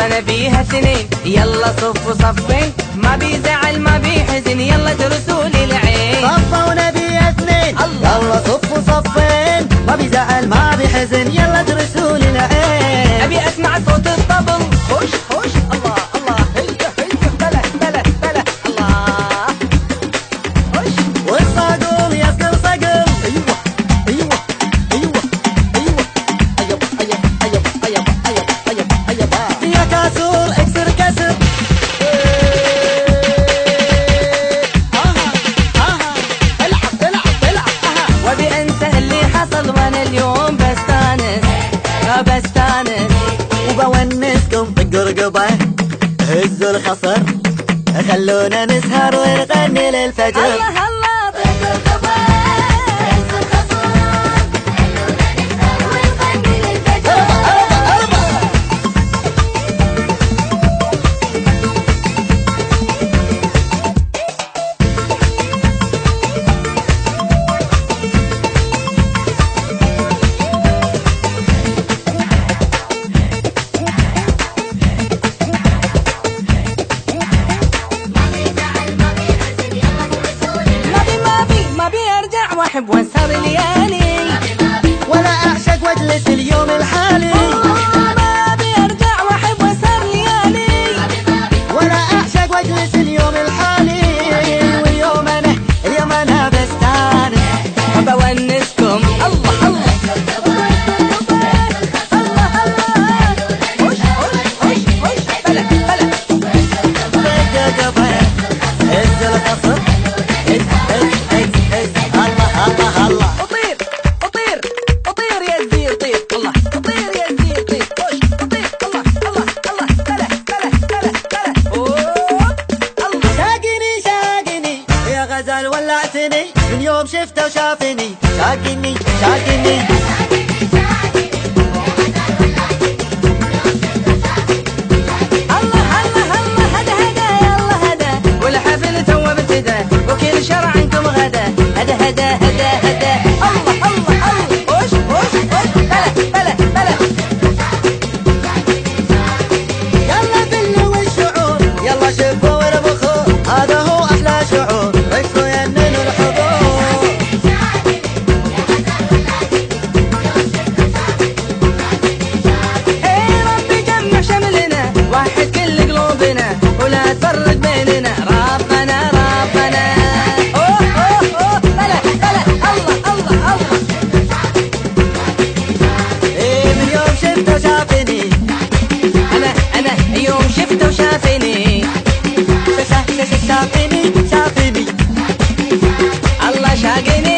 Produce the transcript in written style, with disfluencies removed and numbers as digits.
قضينا فيها سنين. يلا صفوا صفين ما بيزعل ما بيحزن، يلا درسوا لي العين. صفونا بيها اثنين يلا صفوا صفين ما بيزعل ما بيحزن، يلا درسوا لي العين. ابي اسمع صوت الطبل، خش خش الله الله هيا هيا بلا بلا بلا الله خش. والصقل يصقل صقل، ايوه ايوه ايوه ايوه ايوه ايوه ايوه ايوه ايوه ايوه ايوه يا كاسور اكسر كسر. العب العب العب. وابي انسى اللي حصل وانا اليوم بستانس بستانس. وبونسكم طقوا رقبه هزوا الخصر، خلونا نسهر ونغني للفجر. الله الله طق الخبر هز الخصام، خلونا نسهر ونغني للفجر. ما بيرجع واحب واسهر ليالي، ولا اعشق واجلس اليوم الحالي. ما بيرجع واحب واسهر ليالي، ولا اعشق واجلس اليوم الحالي. واليوم انا اليوم انا بستانس بونسكم الله الله الله الله خش خش خش بلا بلا. طق رقبه هز الخصر، هز هز هز هز الله الله الله. اطير اطير اطير يا زير طير الله، اطير يا زير طير خش اطير الله الله الله بلا بلا بلا بلا. اوه الله. شاقني شاقني يا غزال ولعتني من يوم شفته وشافني. شاقني شاقني الله الله الله هدا هدا يلا هدا، والحفل تو ابتدى وكل شرع عنكم غدا. هدا هدا هدا هدا الله الله الله خش خش خش بلا بلا بلا. يلا بلوا والشعور يلا شبوا واربخوا، هذا هو احلى شعور رقصوا يننوا الحضور. ايه ربي جمع شملنا واحد كل قلوبنا، ولا تفرق بيننا ربنا ربنا. اوه اوه اوه بلا بلا الله الله الله. ايه من يوم شفته وشافني، انا يوم شفته وشافني، شافني شافني الله شاقني